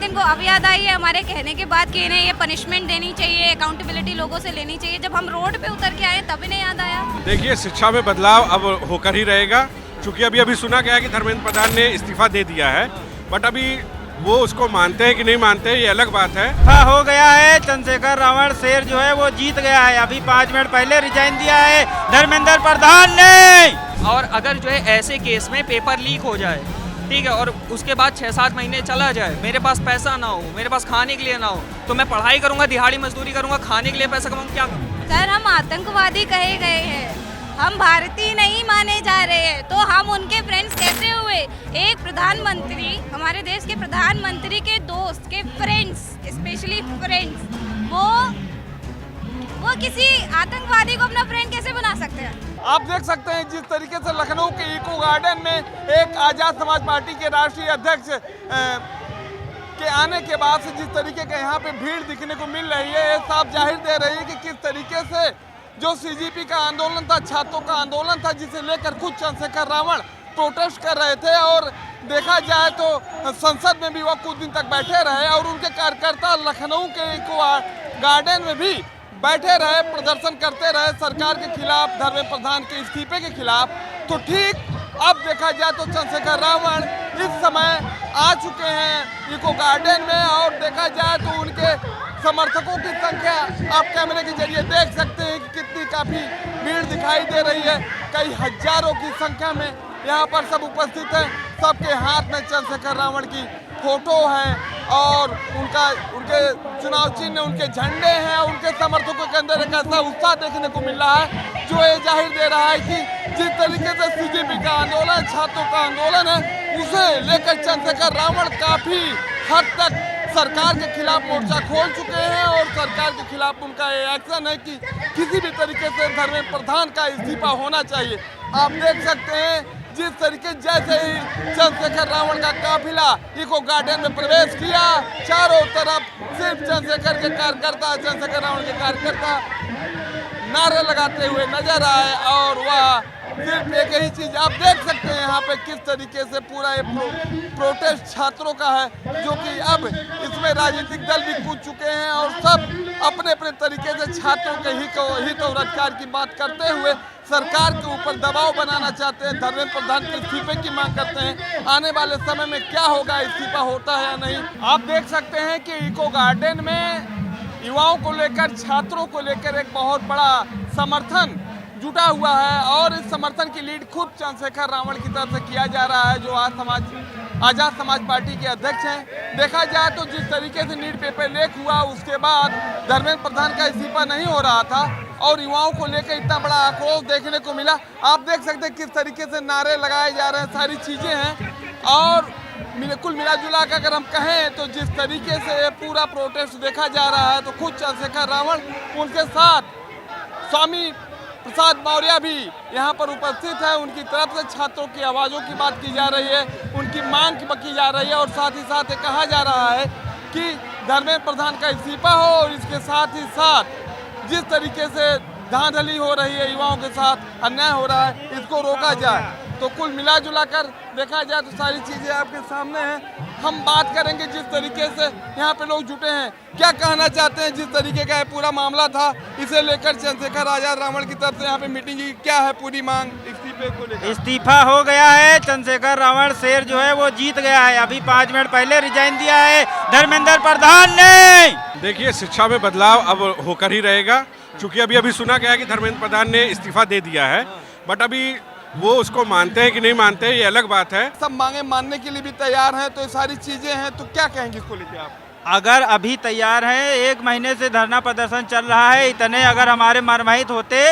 बात इनको अब याद आई है हमारे कहने के बाद कि इन्हें ये पनिशमेंट देनी चाहिए, अकाउंटेबिलिटी लोगों से लेनी चाहिए। जब हम रोड पे उतर के आए तब इन्हें याद आया। देखिए, शिक्षा में बदलाव अब होकर ही रहेगा, क्योंकि अभी सुना गया कि धर्मेंद्र प्रधान ने इस्तीफा दे दिया है, बट अभी वो उसको मानते हैं कि नहीं मानते हैं ये अलग बात है। हो गया है, चंद्रशेखर रावण शेर जो है वो जीत गया है। अभी 5 मिनट पहले रिजाइन दिया है धर्मेंद्र प्रधान ने। और अगर जो है ऐसे केस में पेपर लीक हो जाए, ठीक है, और उसके बाद 6-7 महीने चला जाए, मेरे पास पैसा ना हो, मेरे पास खाने के लिए ना हो, तो मैं पढ़ाई करूंगा, दिहाड़ी मजदूरी करूंगा, खाने के लिए पैसा कमाऊंगा, क्या करूँ? सर, हम आतंकवादी कहे गए हैं, हम भारतीय नहीं माने जा रहे हैं, तो हम उनके फ्रेंड्स कैसे हुए? एक प्रधानमंत्री, हमारे देश के प्रधानमंत्री के दोस्त के फ्रेंड्स, स्पेशली फ्रेंड्स, वो किसी आतंकवादी को अपना फ्रेंड कैसे बना सकते हैं? आप देख सकते हैं जिस तरीके से लखनऊ के इको गार्डन में एक आज़ाद समाज पार्टी के राष्ट्रीय अध्यक्ष के आने के बाद से जिस तरीके का यहाँ पे भीड़ दिखने को मिल रही है, ये साफ जाहिर दे रही है कि किस तरीके से जो सीजीपी का आंदोलन था, छात्रों का आंदोलन था, जिसे लेकर खुद चंद्रशेखर रावण प्रोटेस्ट कर रहे थे, और देखा जाए तो संसद में भी वो कुछ दिन तक बैठे रहे और उनके कार्यकर्ता लखनऊ के इको गार्डन में भी बैठे रहे, प्रदर्शन करते रहे सरकार के खिलाफ, धर्मेंद्र प्रधान के इस्तीफे के खिलाफ। तो ठीक अब देखा जाए तो चंद्रशेखर रावण इस समय आ चुके हैं इको गार्डन में, और देखा जाए तो उनके समर्थकों की संख्या आप कैमरे के जरिए देख सकते हैं कि कितनी काफ़ी भीड़ दिखाई दे रही है। कई हजारों की संख्या में यहाँ पर सब उपस्थित हैं, सबके हाथ में चंद्रशेखर रावण की फोटो है और उनके चुनाव चिन्ह, उनके झंडे हैं, उनके समर्थकों के अंदर एक ऐसा उत्साह देखने को मिल रहा है जो ये जाहिर दे रहा है कि जिस तरीके से सीजेपी का आंदोलन, छात्रों का आंदोलन है, उसे लेकर चंद्रशेखर रावण काफ़ी हद तक सरकार के खिलाफ मोर्चा खोल चुके हैं, और सरकार के खिलाफ उनका ये एक्शन है कि किसी भी तरीके से धर्मेंद्र प्रधान का इस्तीफा होना चाहिए। आप देख सकते हैं जिस तरीके जैसे ही चंद्रशेखर रावण का काफिला इको गार्डन में प्रवेश किया, चारों तरफ सिर्फ चंद्रशेखर के कार्यकर्ता, चंद्रशेखर रावण के कार्यकर्ता नारे लगाते हुए नजर आए, और वह सिर्फ एक ही चीज आप देख सकते हैं यहाँ पे किस तरीके से पूरा ये प्रोटेस्ट छात्रों का है, जो कि अब इसमें राजनीतिक दल भी कूद चुके हैं और सब अपने अपने तरीके से छात्रों के हित और अधिकार की बात करते हुए सरकार के ऊपर दबाव बनाना चाहते हैं, धर्मेंद्र प्रधान के इस्तीफे की मांग करते हैं। आने वाले समय में क्या होगा, इस्तीफा होता है या नहीं। आप देख सकते हैं कि इको गार्डन में युवाओं को लेकर, छात्रों को लेकर एक बहुत बड़ा समर्थन जुटा हुआ है, और इस समर्थन की लीड खुद चंद्रशेखर रावण की तरफ से किया जा रहा है, जो आज़ाद समाज पार्टी के अध्यक्ष हैं। देखा जाए तो जिस तरीके से नीट पेपर लीक हुआ, उसके बाद धर्मेंद्र प्रधान का इस्तीफा नहीं हो रहा था और युवाओं को लेकर इतना बड़ा आक्रोश देखने को मिला। आप देख सकते हैं किस तरीके से नारे लगाए जा रहे हैं, सारी चीज़ें हैं, और कुल मिला जुला कर अगर हम कहें तो जिस तरीके से पूरा प्रोटेस्ट देखा जा रहा है, तो खुद चंद्रशेखर रावण, उनके साथ स्वामी प्रसाद मौर्य भी यहाँ पर उपस्थित है। उनकी तरफ से छात्रों की आवाज़ों की बात की जा रही है, उनकी मांग की जा रही है, और साथ ही साथ ये कहा जा रहा है कि धर्मेंद्र प्रधान का इस्तीफा हो, और इसके साथ ही साथ जिस तरीके से धांधली हो रही है, युवाओं के साथ अन्याय हो रहा है, इसको रोका जाए। तो कुल मिला जुला कर देखा जाए तो सारी चीज़ें आपके सामने हैं। हम बात करेंगे जिस तरीके से यहाँ पे लोग जुटे हैं, क्या कहना चाहते हैं, जिस तरीके का पूरा मामला था, इसे लेकर चंद्रशेखर आजाद रावण की तरफ से यहाँ पे मीटिंग की, क्या है पूरी मांग इस्तीफे को लेकर? इस्तीफा हो गया है, चंद्रशेखर रावण शेर जो है वो जीत गया है। अभी 5 मिनट पहले रिजाइन दिया है धर्मेंद्र प्रधान ने। देखिए, शिक्षा में बदलाव अब होकर ही रहेगा, क्योंकि अभी सुना गया कि धर्मेंद्र प्रधान ने इस्तीफा दे दिया है, बट अभी वो उसको मानते हैं कि नहीं मानते हैं ये अलग बात है। सब मांगे मानने के लिए भी तैयार हैं, तो ये सारी चीजें हैं, तो क्या कहेंगे इसको लेकर आप? अगर अभी तैयार हैं, 1 महीने से धरना प्रदर्शन चल रहा है, इतने अगर हमारे मरमहित होते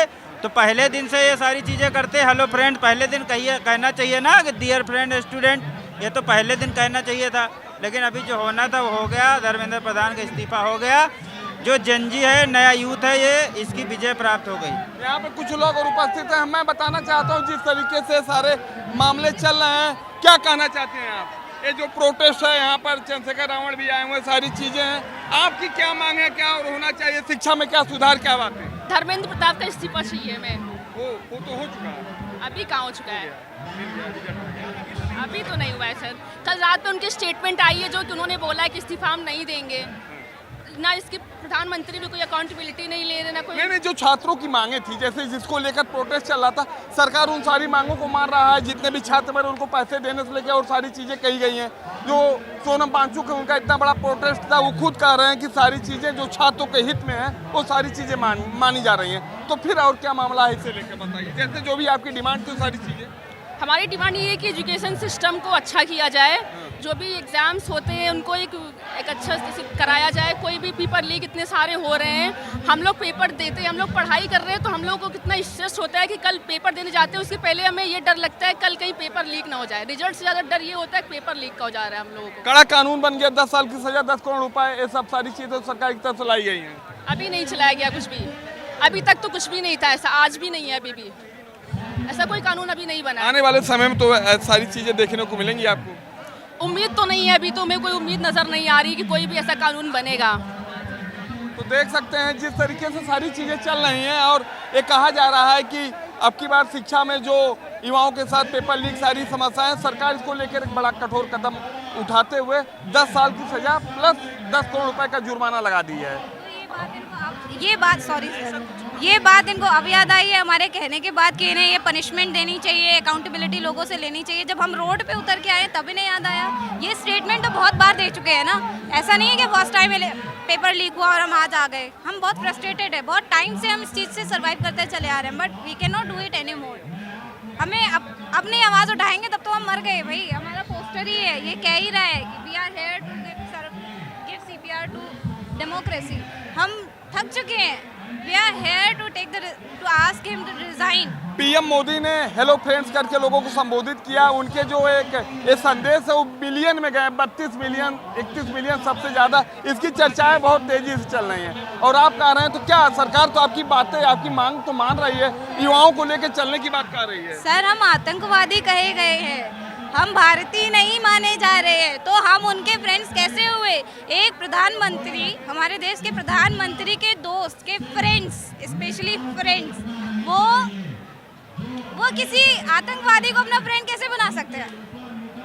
तो पहले दिन से ये सारी चीज़ें करते। हेलो फ्रेंड पहले दिन कहना चाहिए ना कि डियर फ्रेंड स्टूडेंट, ये तो पहले दिन कहना चाहिए था, लेकिन अभी जो होना था वो हो गया। धर्मेंद्र प्रधान का इस्तीफा हो गया। जो जनजी है, नया यूथ है, ये इसकी विजय प्राप्त हो गई। यहाँ पे कुछ लोग और उपस्थित हैं, मैं बताना चाहता हूँ जिस तरीके से सारे मामले चल रहे हैं, क्या कहना चाहते हैं आप? ये जो प्रोटेस्ट है, यहाँ पर चंद्रशेखर रावण भी आए हुए, सारी चीजें हैं, आपकी क्या मांग है, क्या और होना चाहिए, शिक्षा में क्या सुधार, क्या बात है? धर्मेंद्र प्रताप का इस्तीफा चाहिए। मैं वो तो हो चुका है, अभी कहाँ हो चुका है? अभी तो नहीं हुआ है सर। कल रात में उनकी स्टेटमेंट आई है जो कि उन्होंने बोला है कि इस्तीफा हम नहीं देंगे। ना इसकी प्रधानमंत्री भी कोई अकाउंटेबिलिटी नहीं ले रहे, ना कोई। नहीं, जो छात्रों की मांगे थी, जैसे जिसको लेकर प्रोटेस्ट चल रहा था, सरकार उन सारी मांगों को मान रहा है। जितने भी छात्र बने उनको पैसे देने से लेकर और सारी चीजें कही गई हैं। जो सोनम वांगचुक है, उनका इतना बड़ा प्रोटेस्ट था, वो खुद कह रहे हैं कि सारी चीजें जो छात्रों के हित में है वो सारी चीजें मानी जा रही हैं। तो फिर और क्या मामला है इसे लेकर बताइए। जैसे जो भी आपकी डिमांड थी सारी चीजें। हमारी डिमांड ये है कि एजुकेशन सिस्टम को अच्छा किया जाए, जो भी एग्ज़ाम्स होते हैं उनको एक अच्छा से कराया जाए। कोई भी पेपर लीक इतने सारे हो रहे हैं, हम लोग पेपर देते हैं, हम लोग पढ़ाई कर रहे हैं, तो हम लोग को कितना स्ट्रेस होता है कि कल पेपर देने जाते हैं उसके पहले हमें ये डर लगता है कल कहीं पेपर लीक ना हो जाए। रिजल्ट से ज़्यादा डर ये होता है कि पेपर लीक का हो जा रहा है हम लोगों को। कड़ा कानून बन गया, 10 साल की सजा, 10 करोड़ रुपए, ये सब सारी चीजें सरकार की तरफ से लाई गई हैं। अभी नहीं चलाया गया कुछ भी, अभी तक तो कुछ भी नहीं था ऐसा, आज भी नहीं है, अभी भी ऐसा कोई कानून अभी नहीं बना। आने वाले समय में तो सारी चीजें देखने को मिलेंगी आपको। उम्मीद तो नहीं है, अभी तो हमें कोई उम्मीद नज़र नहीं आ रही कि कोई भी ऐसा कानून बनेगा। तो देख सकते हैं जिस तरीके से सारी चीज़ें चल रही हैं, और ये कहा जा रहा है कि अब की बार शिक्षा में जो युवाओं के साथ पेपर लीक सारी समस्याएं, सरकार इसको लेकर एक बड़ा कठोर कदम उठाते हुए 10 साल की सजा प्लस 10 करोड़ रुपए का जुर्माना लगा दी है। ये बात इनको अब याद आई है हमारे कहने के बाद कि इन्हें ये पनिशमेंट देनी चाहिए, अकाउंटेबिलिटी लोगों से लेनी चाहिए। जब हम रोड पे उतर के आए तभी नहीं याद आया। ये स्टेटमेंट तो बहुत बार दे चुके हैं ना, ऐसा नहीं है कि फर्स्ट टाइम पेपर लीक हुआ और हम आज आ गए। हम बहुत फ्रस्ट्रेटेड है, बहुत टाइम से हम इस चीज़ से सर्वाइव करते चले आ रहे हैं, but we can not do it any more. हमें अब नहीं आवाज़ उठाएंगे तब तो हम मर गए भाई। हमारा पोस्टर ही है, ये कह ही रहा है कि we are here to give CPR to democracy. हम थक चुके हैं। We are here to ask him to resign. PM Modi ने हेलो फ्रेंड्स करके लोगों को संबोधित किया। उनके जो एक ये संदेश है वो बिलियन में गए, 32 मिलियन 31 मिलियन सबसे ज़्यादा। इसकी चर्चाएं बहुत तेजी से चल रही हैं और आप कह रहे हैं तो क्या सरकार तो आपकी बातें, आपकी मांग तो मान रही है, युवाओं को लेकर चलने की बात कर रही है। सर, हम आतंकवादी कहे गए हैं, हम भारतीय नहीं माने जा रहे हैं, तो हम उनके फ्रेंड्स कैसे हुए? एक प्रधानमंत्री, हमारे देश के प्रधानमंत्री के दोस्त के फ्रेंड्स, स्पेशली फ्रेंड्स, वो किसी आतंकवादी को अपना फ्रेंड कैसे बना सकते हैं?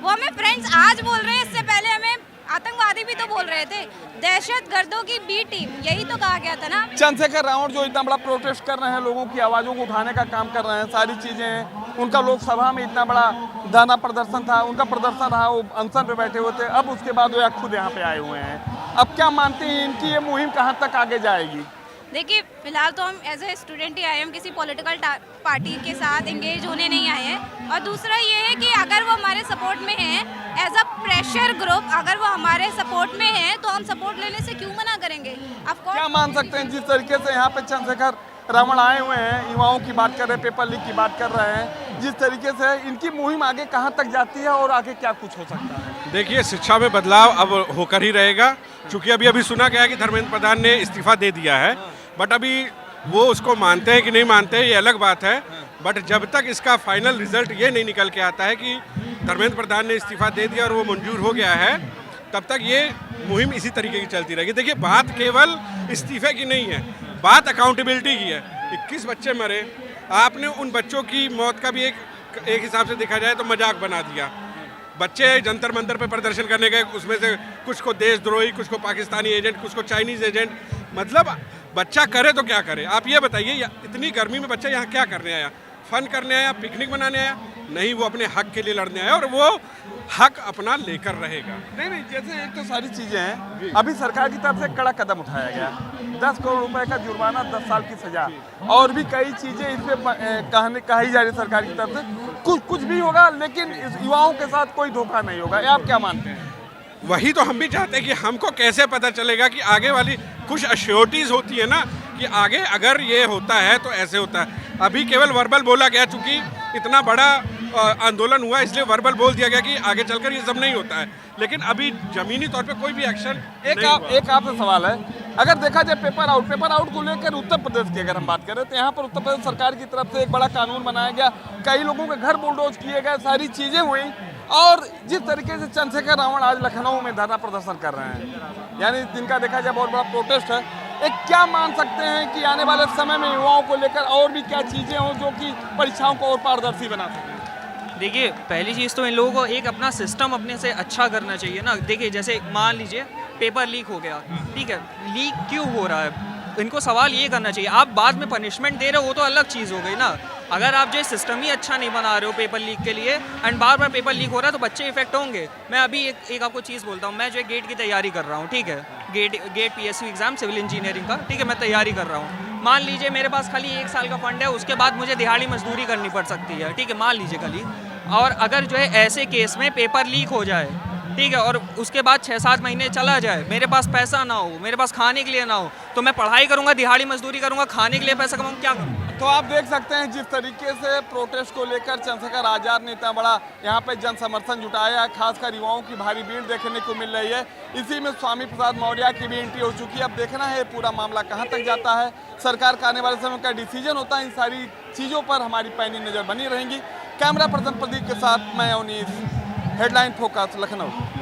वो हमें फ्रेंड्स आज बोल रहे हैं, इससे पहले हमें आतंकवादी भी तो बोल रहे थे। दहशतगर्दों की बी टीम, यही तो कहा गया था ना। चंद्रशेखर रावण जो इतना बड़ा प्रोटेस्ट कर रहे हैं, लोगों की आवाज़ों को उठाने का काम कर रहे हैं, सारी चीज़ें, उनका लोकसभा में इतना बड़ा धरना प्रदर्शन था, उनका प्रदर्शन रहा, वो अनशन पे बैठे हुए थे, अब उसके बाद वो खुद यहाँ पे आए हुए हैं। अब क्या मानते हैं इनकी ये मुहिम कहाँ तक आगे जाएगी? देखिए, फिलहाल तो हम एज ए स्टूडेंट ही आए, हम किसी पॉलिटिकल पार्टी के साथ एंगेज होने नहीं आए हैं। और दूसरा ये है कि अगर वो हमारे सपोर्ट में हैं, एज अ प्रेशर ग्रुप, अगर वो हमारे सपोर्ट में हैं तो हम सपोर्ट लेने से क्यों मना करेंगे? क्या मान सकते हैं जिस तरीके से यहाँ पे चंद्रशेखर रावण आए हुए हैं, युवाओं की बात कर रहे हैं, पेपर लीक की बात कर रहे हैं, जिस तरीके से इनकी मुहिम आगे कहाँ तक जाती है और आगे क्या कुछ हो सकता है? देखिए, शिक्षा में बदलाव अब होकर ही रहेगा, क्योंकि अभी सुना गया कि धर्मेंद्र प्रधान ने इस्तीफा दे दिया है, बट अभी वो उसको मानते हैं कि नहीं मानते हैं ये अलग बात है। बट जब तक इसका फाइनल रिजल्ट ये नहीं निकल के आता है कि धर्मेंद्र प्रधान ने इस्तीफा दे दिया और वो मंजूर हो गया है, तब तक ये मुहिम इसी तरीके की चलती रहेगी। देखिए, बात केवल इस्तीफे की नहीं है, बात अकाउंटेबिलिटी की है। 21 बच्चे मरे, आपने उन बच्चों की मौत का भी एक हिसाब से देखा जाए तो मजाक बना दिया। बच्चे जंतर मंतर पे प्रदर्शन करने गए, उसमें से कुछ को देशद्रोही, कुछ को पाकिस्तानी एजेंट, कुछ को चाइनीज़ एजेंट। मतलब बच्चा करे तो क्या करे? आप ये बताइए, इतनी गर्मी में बच्चा यहाँ क्या करने आया? फन करने आया, पिकनिक मनाने आया? नहीं, वो अपने हक के लिए लड़ने आया और वो हक अपना लेकर रहेगा। नहीं, जैसे एक तो सारी चीज़ें हैं, अभी सरकार की तरफ से कड़ा कदम उठाया गया, 10 करोड़ रुपए का जुर्माना, 10 साल की सजा, और भी कई चीज़ें इस पर कही जा रही है सरकार की तरफ से। कुछ भी होगा, लेकिन युवाओं के साथ कोई धोखा नहीं होगा। ये आप क्या मानते हैं? वही तो हम भी चाहते हैं कि हमको कैसे पता चलेगा कि आगे वाली कुछ अश्योरिटीज़ होती है ना, कि आगे अगर ये होता है तो ऐसे होता है। अभी केवल वर्बल बोला गया, चूँकि इतना बड़ा आंदोलन हुआ इसलिए वर्बल बोल दिया गया कि आगे चलकर ये सब नहीं होता है, लेकिन अभी जमीनी तौर पे कोई भी एक्शन एक आपसे सवाल है, अगर देखा जाए पेपर आउट को लेकर उत्तर प्रदेश की अगर हम बात करें तो यहाँ पर उत्तर प्रदेश सरकार की तरफ से एक बड़ा कानून बनाया गया, कई लोगों के घर बुलडोज किए गए, सारी चीज़ें हुई, और जिस तरीके से चंद्रशेखर रावण आज लखनऊ में धरना प्रदर्शन कर रहे हैं, यानी जिनका देखा जाए बहुत बड़ा प्रोटेस्ट है, एक क्या मान सकते हैं कि आने वाले समय में युवाओं को लेकर और भी क्या चीज़ें हों जो कि परीक्षाओं को और पारदर्शी बना सकें? देखिए पहली चीज़ तो इन लोगों को एक अपना सिस्टम अपने से अच्छा करना चाहिए ना। देखिए जैसे मान लीजिए पेपर लीक हो गया, ठीक है, लीक क्यों हो रहा है, इनको सवाल ये करना चाहिए। आप बाद में पनिशमेंट दे रहे हो वो तो अलग चीज़ हो गई ना। अगर आप जो सिस्टम ही अच्छा नहीं बना रहे हो पेपर लीक के लिए and bar bar paper leak हो रहा है तो बच्चे इफेक्ट होंगे। मैं अभी एक आपको चीज़ बोलता हूँ, मैं जो गेट की तैयारी कर रहा हूँ, ठीक है, GATE PSU exam civil engineering का, ठीक है, मैं तैयारी कर रहा हूँ। मान लीजिए मेरे पास खाली 1 साल का फंड है, उसके बाद मुझे दिहाड़ी मजदूरी करनी पड़ सकती है, ठीक है, मान लीजिए खाली। और अगर जो है ऐसे केस में पेपर लीक हो जाए, ठीक है, और उसके बाद 6-7 महीने चला जाए, मेरे पास पैसा ना हो, मेरे पास खाने के लिए ना हो, तो मैं पढ़ाई करूँगा, दिहाड़ी मजदूरी करूँगा, खाने के लिए पैसा कमाऊँ, क्या करूँ? तो आप देख सकते हैं जिस तरीके से प्रोटेस्ट को लेकर चंद्रशेखर आजाद ने इतना बड़ा यहाँ पे जन समर्थन जुटाया है, खासकर युवाओं की भारी भीड़ देखने को मिल रही है। इसी में स्वामी प्रसाद मौर्य की भी एंट्री हो चुकी है। अब देखना है पूरा मामला कहाँ तक जाता है, सरकार का आने वाले समय का डिसीजन होता है। इन सारी चीज़ों पर हमारी पैनी नज़र बनी रहेंगी। कैमरा पर्सन प्रदीप के साथ मैं अवनीश, हेडलाइन फोकस, लखनऊ।